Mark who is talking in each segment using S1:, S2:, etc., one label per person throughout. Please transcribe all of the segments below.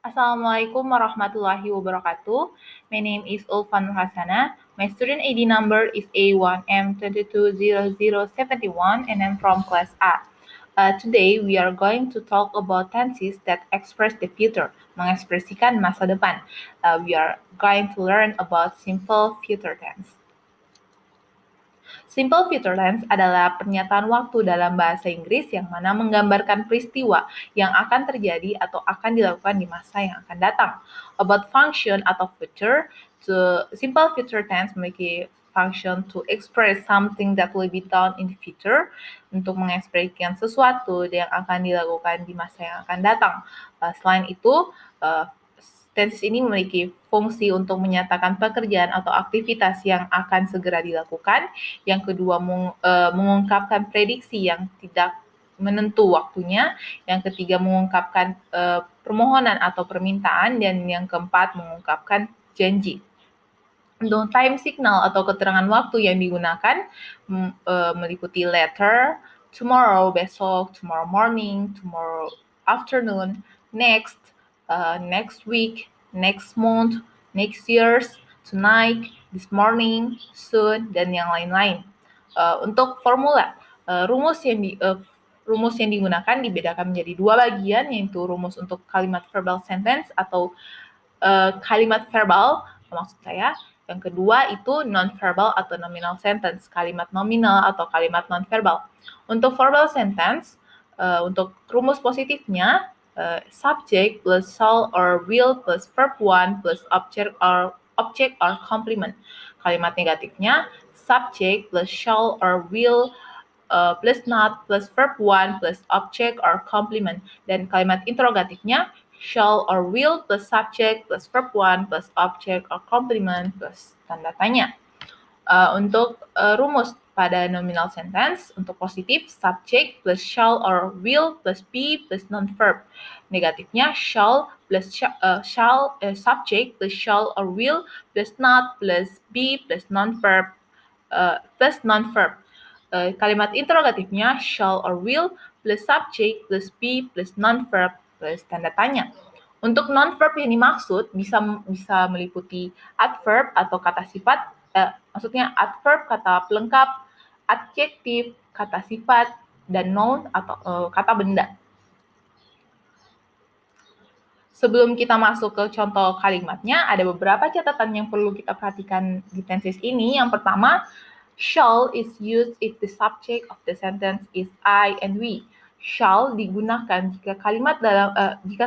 S1: Assalamualaikum warahmatullahi wabarakatuh. My name is Ulfan Hasana. My student ID number is A1M220071 and I'm from class A. Today we are going to talk about tenses that express the future, mengekspresikan masa depan. We are going to learn about simple future tense. Simple future tense adalah pernyataan waktu dalam bahasa Inggris yang mana menggambarkan peristiwa yang akan terjadi atau akan dilakukan di masa yang akan datang. About function atau future, simple future tense memiliki function to express something that will be done in the future, untuk mengekspresikan sesuatu yang akan dilakukan di masa yang akan datang. Selain itu, tenses ini memiliki fungsi untuk menyatakan pekerjaan atau aktivitas yang akan segera dilakukan. Yang kedua, mengungkapkan prediksi yang tidak menentu waktunya. Yang ketiga, mengungkapkan permohonan atau permintaan. Dan yang keempat, mengungkapkan janji. Untuk time signal atau keterangan waktu yang digunakan meliputi later, tomorrow, besok, tomorrow morning, tomorrow afternoon, next, next week, next month, next years, tonight, this morning, soon, dan yang lain-lain. Untuk formula, rumus yang digunakan dibedakan menjadi dua bagian, yaitu rumus untuk kalimat verbal sentence atau kalimat verbal, maksud saya. Yang kedua itu non-verbal atau nominal sentence, kalimat nominal atau kalimat non-verbal. Untuk verbal sentence, untuk rumus positifnya, subject plus shall or will plus verb 1 plus object or complement. Kalimat negatifnya, subject plus shall or will plus not plus verb 1 plus object or complement. Dan kalimat interrogatifnya, shall or will plus subject plus verb 1 plus object or complement plus tanda tanya. Untuk rumus pada nominal sentence, untuk positif, subject plus shall or will plus be plus non-verb. Negatifnya, shall plus subject plus shall or will plus not plus be plus non-verb kalimat interrogatifnya, shall or will plus subject plus be plus non-verb plus tanda tanya. Untuk non-verb yang dimaksud bisa meliputi adverb atau kata sifat, maksudnya adverb kata pelengkap, adjektif kata sifat, dan noun atau kata benda. Sebelum kita masuk ke contoh kalimatnya, ada beberapa catatan yang perlu kita perhatikan di tenses ini. Yang pertama, shall is used if the subject of the sentence is I and we. Shall digunakan jika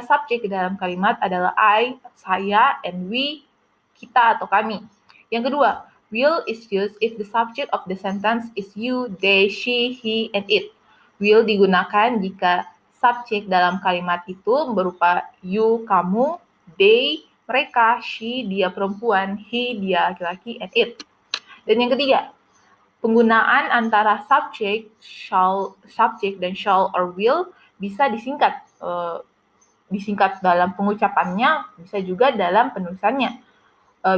S1: subjek di dalam kalimat adalah I, saya, and we, kita atau kami. Yang kedua, will is used if the subject of the sentence is you, they, she, he, and it. Will digunakan jika subjek dalam kalimat itu berupa you, kamu, they, mereka, she, dia perempuan, he, dia laki-laki, and it. Dan yang ketiga, penggunaan antara subject dan shall or will bisa disingkat. Disingkat dalam pengucapannya, bisa juga dalam penulisannya.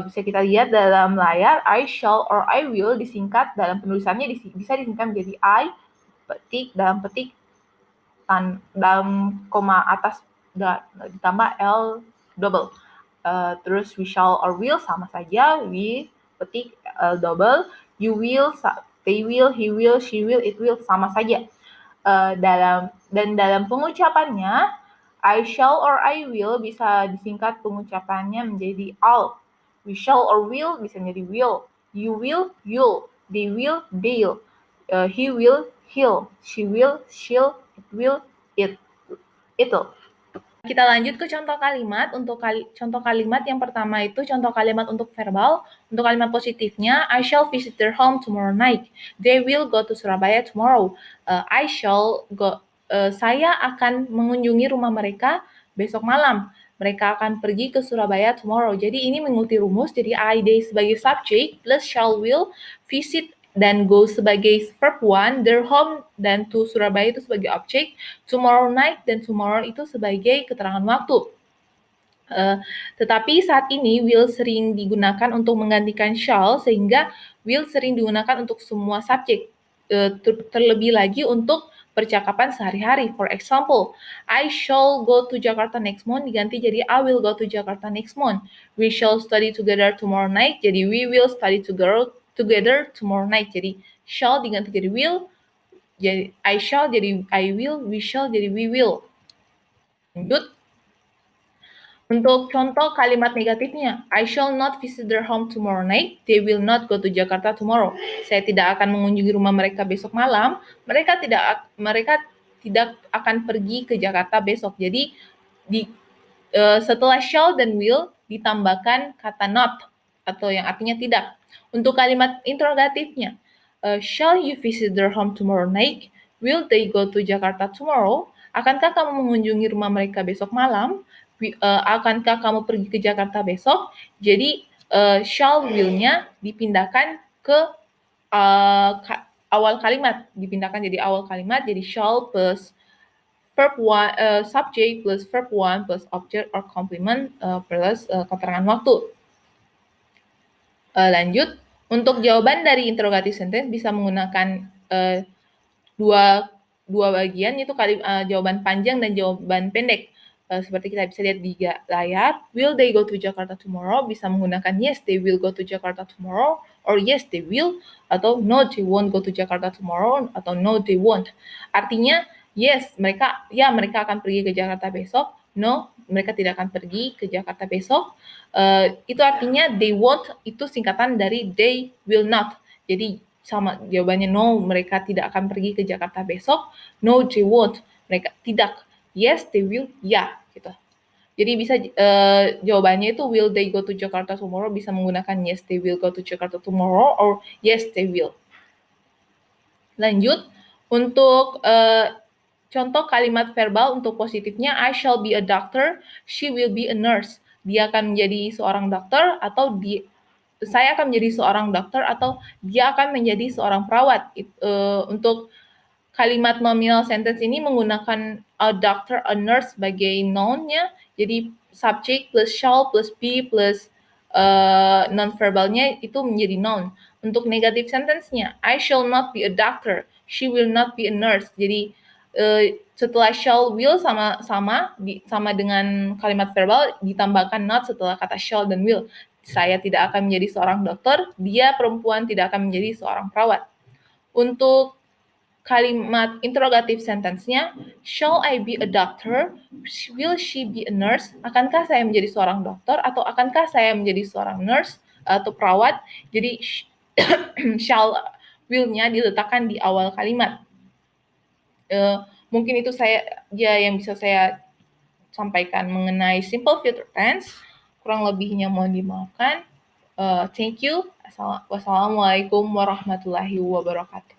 S1: Bisa kita lihat dalam layar, I shall or I will disingkat dalam penulisannya bisa disingkat menjadi I, dalam koma atas ditambah L double. Terus we shall or will sama saja, we petik L double, you will, they will, he will, she will, it will sama saja. Dalam pengucapannya, I shall or I will bisa disingkat pengucapannya menjadi I'll. We shall or will bisa menjadi will. You will, you'll. They will, they'll. He will, he'll. She will, she'll. It will, it'll. Kita lanjut ke contoh kalimat. Untuk contoh kalimat yang pertama itu contoh kalimat untuk verbal. Untuk kalimat positifnya, I shall visit their home tomorrow night. They will go to Surabaya tomorrow. I shall go. Saya akan mengunjungi rumah mereka besok malam. Mereka akan pergi ke Surabaya tomorrow. Jadi ini mengikuti rumus. Jadi I, they sebagai subject plus shall, will, visit dan go sebagai verb 1, their home dan to Surabaya itu sebagai objek, tomorrow night dan tomorrow itu sebagai keterangan waktu. Tetapi saat ini will sering digunakan untuk menggantikan shall, sehingga will sering digunakan untuk semua subjek. Terlebih lagi untuk percakapan sehari-hari. For example, I shall go to Jakarta next month diganti jadi I will go to Jakarta next month. We shall study together tomorrow night jadi we will study together tomorrow night. Jadi shall diganti jadi will, jadi I shall jadi I will, we shall jadi we will. Lanjut. Untuk contoh kalimat negatifnya, I shall not visit their home tomorrow night. They will not go to Jakarta tomorrow. Saya tidak akan mengunjungi rumah mereka besok malam. Mereka tidak akan pergi ke Jakarta besok. Jadi setelah shall dan will ditambahkan kata not atau yang artinya tidak. Untuk kalimat interrogatifnya, shall you visit their home tomorrow night? Will they go to Jakarta tomorrow? Akankah kamu mengunjungi rumah mereka besok malam? Akankah kamu pergi ke Jakarta besok? Jadi shall will-nya dipindahkan ke awal kalimat, dipindahkan jadi awal kalimat, jadi shall plus verb one, subject plus verb one plus object or complement plus keterangan waktu. Lanjut, untuk jawaban dari interrogative sentence bisa menggunakan dua bagian, yaitu jawaban panjang dan jawaban pendek. Seperti kita bisa lihat di layar, will they go to Jakarta tomorrow bisa menggunakan yes, they will go to Jakarta tomorrow, or yes, they will, atau no, they won't go to Jakarta tomorrow, atau no, they won't. Artinya, yes, mereka akan pergi ke Jakarta besok, no, mereka tidak akan pergi ke Jakarta besok. Itu artinya they won't, itu singkatan dari they will not. Jadi, sama jawabannya no, mereka tidak akan pergi ke Jakarta besok, no, they won't, mereka tidak. Yes, they will, ya, gitu. Jadi bisa jawabannya itu will they go to Jakarta tomorrow bisa menggunakan yes, they will go to Jakarta tomorrow or yes, they will. Lanjut, untuk contoh kalimat verbal untuk positifnya, I shall be a doctor, she will be a nurse. Dia akan menjadi seorang dokter atau saya akan menjadi seorang dokter atau dia akan menjadi seorang perawat. Untuk kalimat nominal sentence ini menggunakan a doctor, a nurse sebagai noun-nya. Jadi subject plus shall plus be plus non-verbalnya itu menjadi noun. Untuk negative sentence-nya, I shall not be a doctor, she will not be a nurse. Jadi setelah shall will sama dengan kalimat verbal ditambahkan not setelah kata shall dan will. Saya tidak akan menjadi seorang dokter, dia perempuan tidak akan menjadi seorang perawat. Untuk kalimat interrogative sentence-nya, shall I be a doctor? Will she be a nurse? Akankah saya menjadi seorang dokter atau akankah saya menjadi seorang nurse atau perawat? Jadi shall will-nya diletakkan di awal kalimat. Mungkin itu yang bisa saya sampaikan mengenai simple future tense. Kurang lebihnya mohon dimaafkan. Thank you. Wassalamualaikum warahmatullahi wabarakatuh.